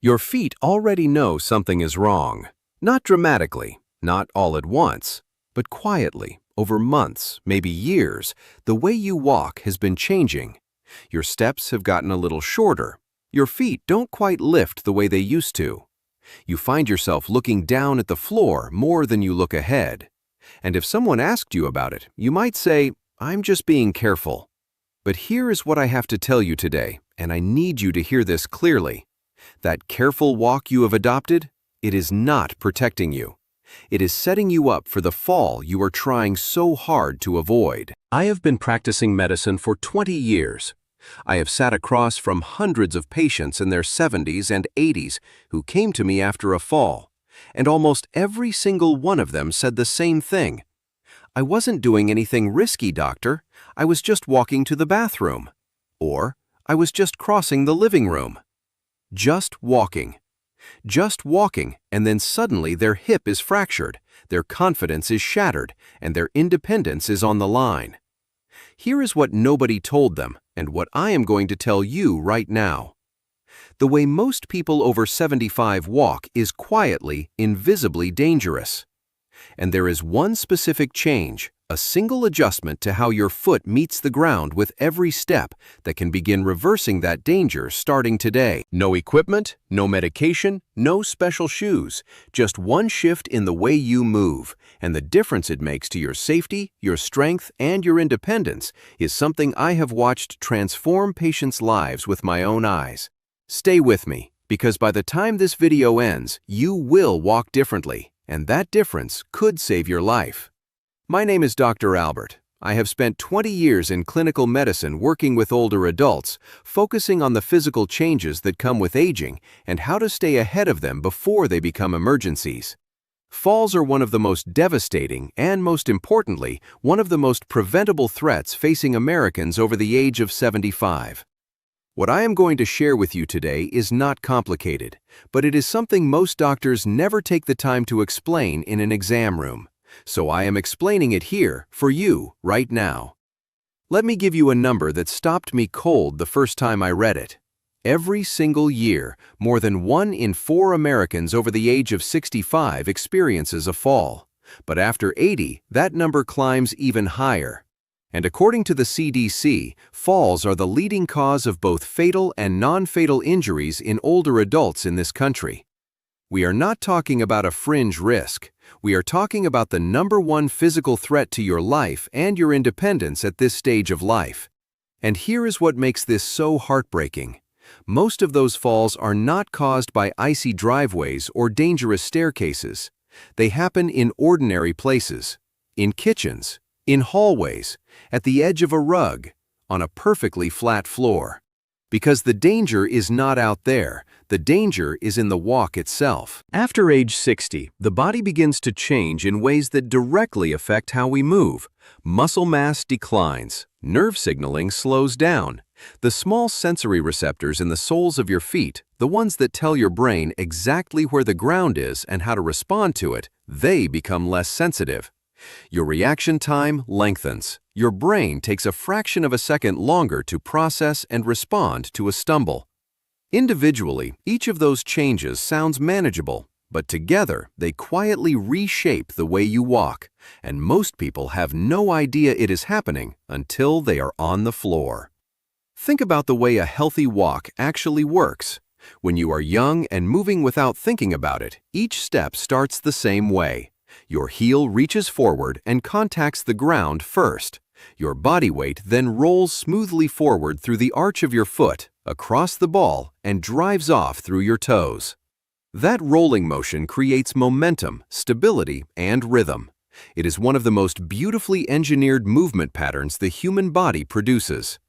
Your feet already know something is wrong. Not dramatically, not all at once, but quietly, over months, maybe years, the way you walk has been changing. Your steps have gotten a little shorter. Your feet don't quite lift the way they used to. You find yourself looking down at the floor more than you look ahead. And if someone asked you about it, you might say, "I'm just being careful." But here is what I have to tell you today, and I need you to hear this clearly. That careful walk you have adopted, it is not protecting you. It is setting you up for the fall you are trying so hard to avoid. I have been practicing medicine for 20 years. I have sat across from hundreds of patients in their 70s and 80s who came to me after a fall, and almost every single one of them said the same thing. "I wasn't doing anything risky, doctor. I was just walking to the bathroom." Or, "I was just crossing the living room." Just walking. Just walking, and then suddenly their hip is fractured, their confidence is shattered, and their independence is on the line. Here is what nobody told them, and what I am going to tell you right now. The way most people over 75 walk is quietly, invisibly dangerous. And there is one specific change, a single adjustment to how your foot meets the ground with every step that can begin reversing that danger starting today. No equipment, no medication, no special shoes, just one shift in the way you move, and the difference it makes to your safety, your strength, and your independence is something I have watched transform patients' lives with my own eyes. Stay with me, because by the time this video ends, you will walk differently, and that difference could save your life. My name is Dr. Albert. I have spent 20 years in clinical medicine working with older adults, focusing on the physical changes that come with aging and how to stay ahead of them before they become emergencies. Falls are one of the most devastating and, most importantly, one of the most preventable threats facing Americans over the age of 75. What I am going to share with you today is not complicated, but it is something most doctors never take the time to explain in an exam room. So I am explaining it here for you right now. Let me give you a number that stopped me cold the first time I read it. Every single year, more than 1 in 4 Americans over the age of 65 experiences a fall. But after 80, that number climbs even higher. And according to the CDC, falls are the leading cause of both fatal and non-fatal injuries in older adults in this country. We are not talking about a fringe risk. We are talking about the #1 physical threat to your life and your independence at this stage of life. And here is what makes this so heartbreaking. Most of those falls are not caused by icy driveways or dangerous staircases. They happen in ordinary places, in kitchens, in hallways, at the edge of a rug, on a perfectly flat floor. Because the danger is not out there, the danger is in the walk itself. After age 60, the body begins to change in ways that directly affect how we move. Muscle mass declines, nerve signaling slows down. The small sensory receptors in the soles of your feet, the ones that tell your brain exactly where the ground is and how to respond to it, they become less sensitive. Your reaction time lengthens. Your brain takes a fraction of a second longer to process and respond to a stumble. Individually, each of those changes sounds manageable, but together they quietly reshape the way you walk, and most people have no idea it is happening until they are on the floor. Think about the way a healthy walk actually works. When you are young and moving without thinking about it, each step starts the same way. Your heel reaches forward and contacts the ground first. Your body weight then rolls smoothly forward through the arch of your foot, across the ball, and drives off through your toes. That rolling motion creates momentum, stability, and rhythm. It is one of the most beautifully engineered movement patterns the human body produces.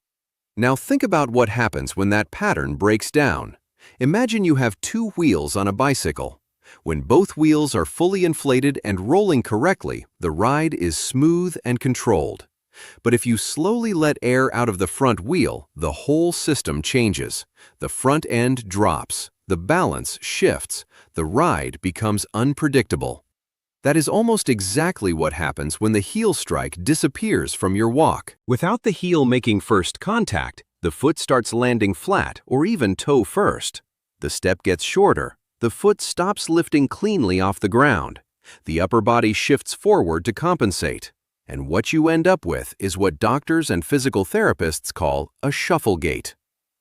Now think about what happens when that pattern breaks down. Imagine you have 2 wheels on a bicycle. When both wheels are fully inflated and rolling correctly, the ride is smooth and controlled. But if you slowly let air out of the front wheel, the whole system changes. The front end drops, the balance shifts, the ride becomes unpredictable. That is almost exactly what happens when the heel strike disappears from your walk. Without the heel making first contact, the foot starts landing flat or even toe first. The step gets shorter. The foot stops lifting cleanly off the ground. The upper body shifts forward to compensate. And what you end up with is what doctors and physical therapists call a shuffle gait.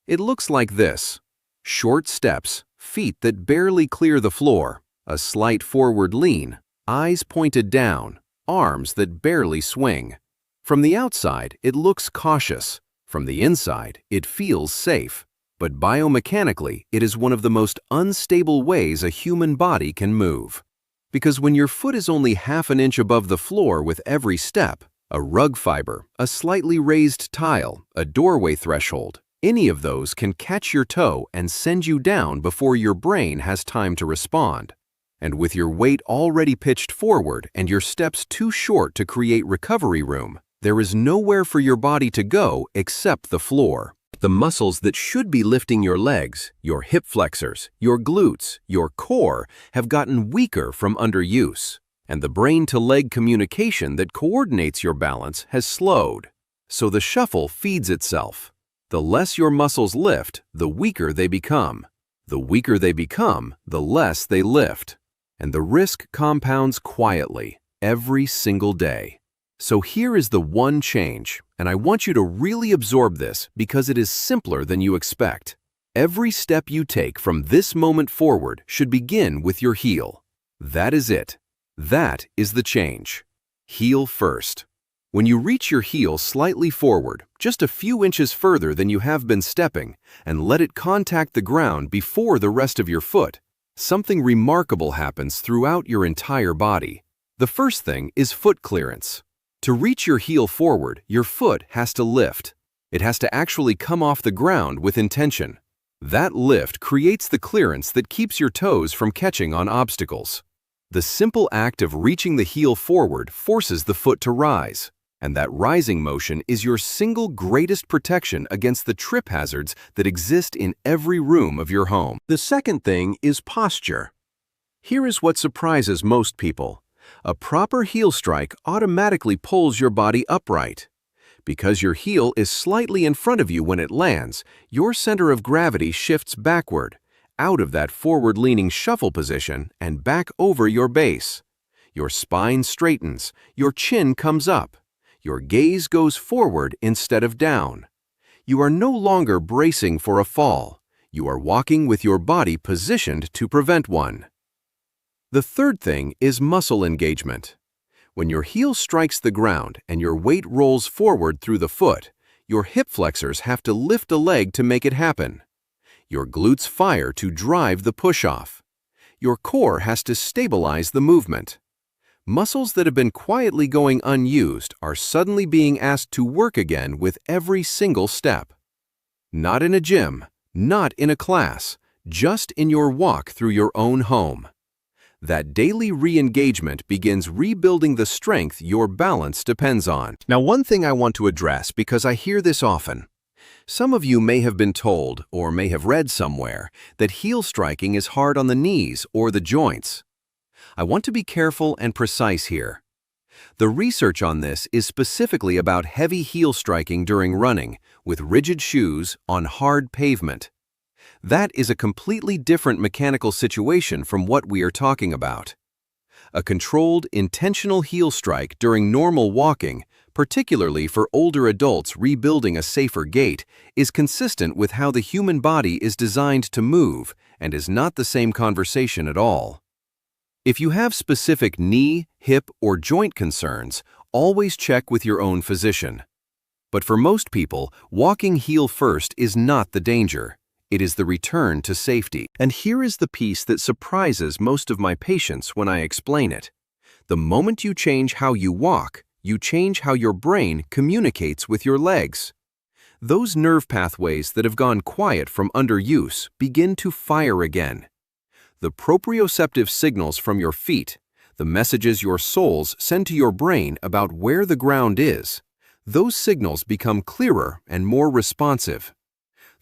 It looks like this: short steps, feet that barely clear the floor, a slight forward lean, eyes pointed down, arms that barely swing. From the outside, it looks cautious. From the inside, it feels safe. But biomechanically, it is one of the most unstable ways a human body can move. Because when your foot is only half an inch above the floor with every step, a rug fiber, a slightly raised tile, a doorway threshold, any of those can catch your toe and send you down before your brain has time to respond. And with your weight already pitched forward and your steps too short to create recovery room, there is nowhere for your body to go except the floor. The muscles that should be lifting your legs, your hip flexors, your glutes, your core, have gotten weaker from underuse, and the brain-to-leg communication that coordinates your balance has slowed. So the shuffle feeds itself. The less your muscles lift, the weaker they become. The weaker they become, the less they lift. And the risk compounds quietly, every single day. So here is the one change, and I want you to really absorb this because it is simpler than you expect. Every step you take from this moment forward should begin with your heel. That is it. That is the change. Heel first. When you reach your heel slightly forward, just a few inches further than you have been stepping, and let it contact the ground before the rest of your foot, something remarkable happens throughout your entire body. The first thing is foot clearance. To reach your heel forward, your foot has to lift. It has to actually come off the ground with intention. That lift creates the clearance that keeps your toes from catching on obstacles. The simple act of reaching the heel forward forces the foot to rise, and that rising motion is your single greatest protection against the trip hazards that exist in every room of your home. The second thing is posture. Here is what surprises most people. A proper heel strike automatically pulls your body upright. Because your heel is slightly in front of you when it lands, your center of gravity shifts backward, out of that forward-leaning shuffle position and back over your base. Your spine straightens, your chin comes up, your gaze goes forward instead of down. You are no longer bracing for a fall. You are walking with your body positioned to prevent one. The third thing is muscle engagement. When your heel strikes the ground and your weight rolls forward through the foot, your hip flexors have to lift a leg to make it happen. Your glutes fire to drive the push-off. Your core has to stabilize the movement. Muscles that have been quietly going unused are suddenly being asked to work again with every single step. Not in a gym, not in a class, just in your walk through your own home. That daily re-engagement begins rebuilding the strength your balance depends on. Now, one thing I want to address because I hear this often. Some of you may have been told or may have read somewhere that heel striking is hard on the knees or the joints. I want to be careful and precise here. The research on this is specifically about heavy heel striking during running with rigid shoes on hard pavement. That is a completely different mechanical situation from what we are talking about. A controlled, intentional heel strike during normal walking, particularly for older adults rebuilding a safer gait, is consistent with how the human body is designed to move and is not the same conversation at all. If you have specific knee, hip, or joint concerns, always check with your own physician. But for most people, walking heel first is not the danger. It is the return to safety. And here is the piece that surprises most of my patients when I explain it. The moment you change how you walk, you change how your brain communicates with your legs. Those nerve pathways that have gone quiet from underuse begin to fire again. The proprioceptive signals from your feet, the messages your soles send to your brain about where the ground is, those signals become clearer and more responsive.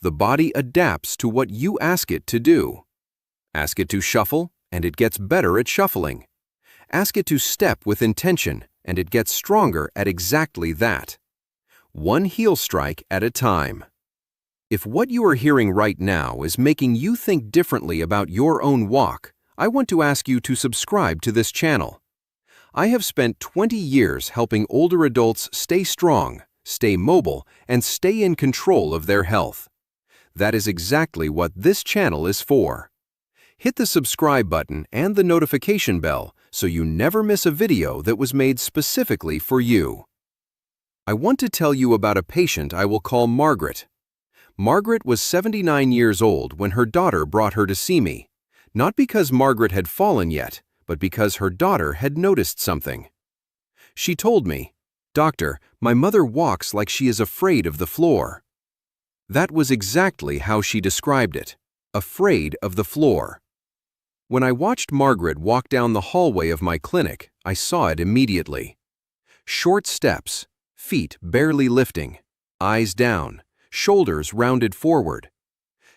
The body adapts to what you ask it to do. Ask it to shuffle, and it gets better at shuffling. Ask it to step with intention, and it gets stronger at exactly that. One heel strike at a time. If what you are hearing right now is making you think differently about your own walk, I want to ask you to subscribe to this channel. I have spent 20 years helping older adults stay strong, stay mobile, and stay in control of their health. That is exactly what this channel is for. Hit the subscribe button and the notification bell so you never miss a video that was made specifically for you. I want to tell you about a patient I will call Margaret. Margaret was 79 years old when her daughter brought her to see me, not because Margaret had fallen yet, but because her daughter had noticed something. She told me, "Doctor, my mother walks like she is afraid of the floor." That was exactly how she described it, afraid of the floor. When I watched Margaret walk down the hallway of my clinic, I saw it immediately. Short steps, feet barely lifting, eyes down, shoulders rounded forward.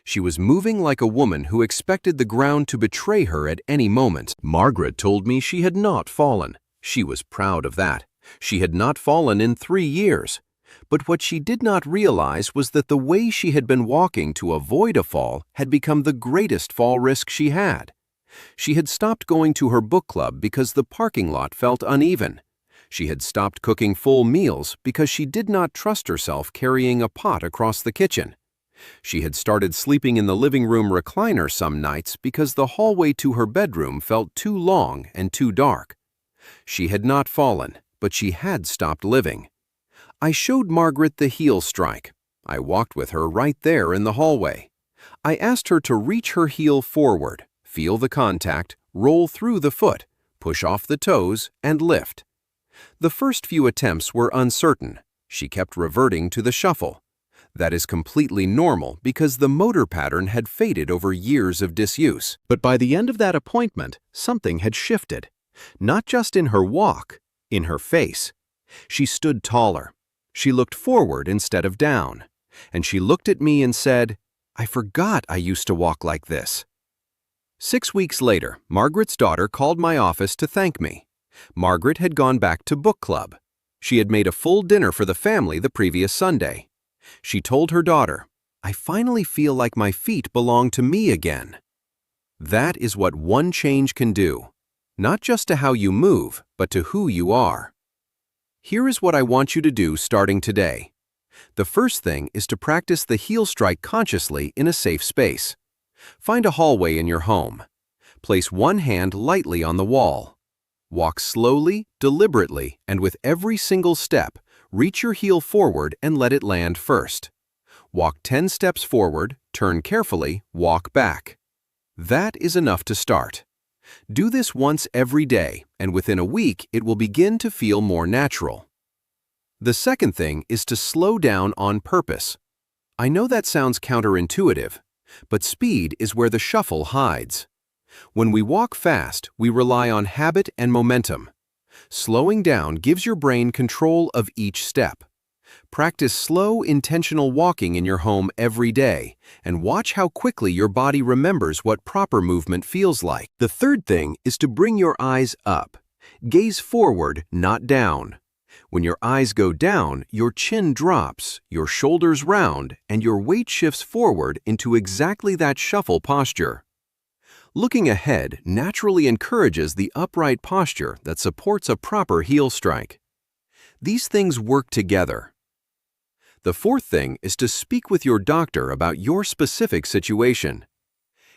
She was moving like a woman who expected the ground to betray her at any moment. Margaret told me she had not fallen. She was proud of that. She had not fallen in 3 years. But what she did not realize was that the way she had been walking to avoid a fall had become the greatest fall risk she had. She had stopped going to her book club because the parking lot felt uneven. She had stopped cooking full meals because she did not trust herself carrying a pot across the kitchen. She had started sleeping in the living room recliner some nights because the hallway to her bedroom felt too long and too dark. She had not fallen, but she had stopped living. I showed Margaret the heel strike. I walked with her right there in the hallway. I asked her to reach her heel forward, feel the contact, roll through the foot, push off the toes, and lift. The first few attempts were uncertain. She kept reverting to the shuffle. That is completely normal because the motor pattern had faded over years of disuse. But by the end of that appointment, something had shifted. Not just in her walk, in her face. She stood taller. She looked forward instead of down. And she looked at me and said, "I forgot I used to walk like this." 6 weeks later, Margaret's daughter called my office to thank me. Margaret had gone back to book club. She had made a full dinner for the family the previous Sunday. She told her daughter, "I finally feel like my feet belong to me again." That is what one change can do, not just to how you move, but to who you are. Here is what I want you to do starting today. The first thing is to practice the heel strike consciously in a safe space. Find a hallway in your home. Place one hand lightly on the wall. Walk slowly, deliberately, and with every single step, reach your heel forward and let it land first. Walk 10 steps forward, turn carefully, walk back. That is enough to start. Do this once every day, and within a week it will begin to feel more natural. The second thing is to slow down on purpose. I know that sounds counterintuitive, but speed is where the shuffle hides. When we walk fast, we rely on habit and momentum. Slowing down gives your brain control of each step. Practice slow, intentional walking in your home every day, and watch how quickly your body remembers what proper movement feels like. The third thing is to bring your eyes up. Gaze forward, not down. When your eyes go down, your chin drops, your shoulders round, and your weight shifts forward into exactly that shuffle posture. Looking ahead naturally encourages the upright posture that supports a proper heel strike. These things work together. The fourth thing is to speak with your doctor about your specific situation.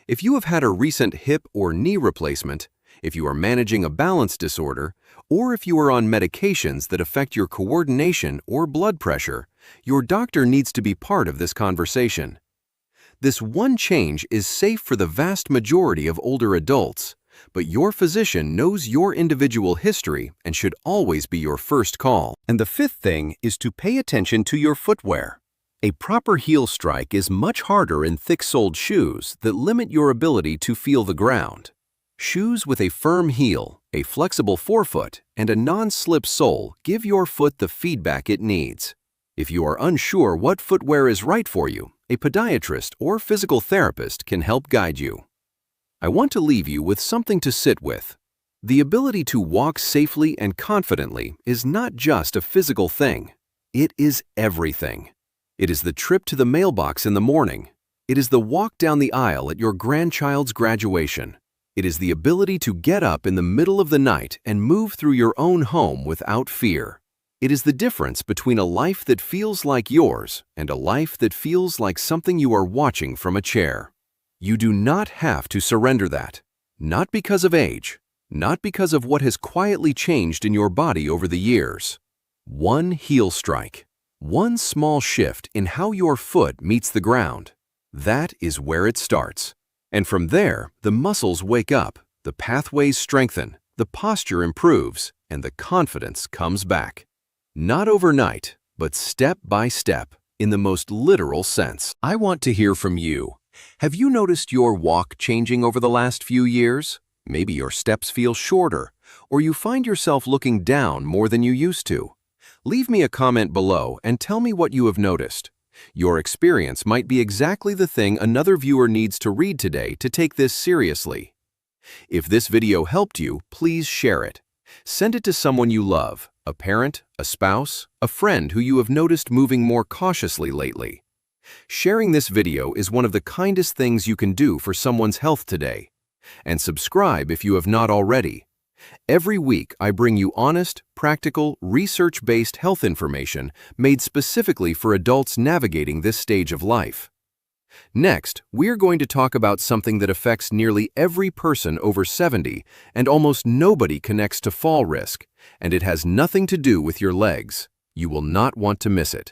If you have had a recent hip or knee replacement, if you are managing a balance disorder, or if you are on medications that affect your coordination or blood pressure, your doctor needs to be part of this conversation. This one change is safe for the vast majority of older adults, but your physician knows your individual history and should always be your first call. And the fifth thing is to pay attention to your footwear. A proper heel strike is much harder in thick-soled shoes that limit your ability to feel the ground. Shoes with a firm heel, a flexible forefoot, and a non-slip sole give your foot the feedback it needs. If you are unsure what footwear is right for you, a podiatrist or physical therapist can help guide you. I want to leave you with something to sit with. The ability to walk safely and confidently is not just a physical thing. It is everything. It is the trip to the mailbox in the morning. It is the walk down the aisle at your grandchild's graduation. It is the ability to get up in the middle of the night and move through your own home without fear. It is the difference between a life that feels like yours and a life that feels like something you are watching from a chair. You do not have to surrender that. Not because of age, not because of what has quietly changed in your body over the years. One heel strike, one small shift in how your foot meets the ground. That is where it starts. And from there, the muscles wake up, the pathways strengthen, the posture improves, and the confidence comes back. Not overnight, but step by step, in the most literal sense. I want to hear from you. Have you noticed your walk changing over the last few years? Maybe your steps feel shorter, or you find yourself looking down more than you used to. Leave me a comment below and tell me what you have noticed. Your experience might be exactly the thing another viewer needs to read today to take this seriously. If this video helped you, please share it. Send it to someone you love, a parent, a spouse, a friend who you have noticed moving more cautiously lately. Sharing this video is one of the kindest things you can do for someone's health today. And subscribe if you have not already. Every week, I bring you honest, practical, research-based health information made specifically for adults navigating this stage of life. Next, we're going to talk about something that affects nearly every person over 70 and almost nobody connects to fall risk, and it has nothing to do with your legs. You will not want to miss it.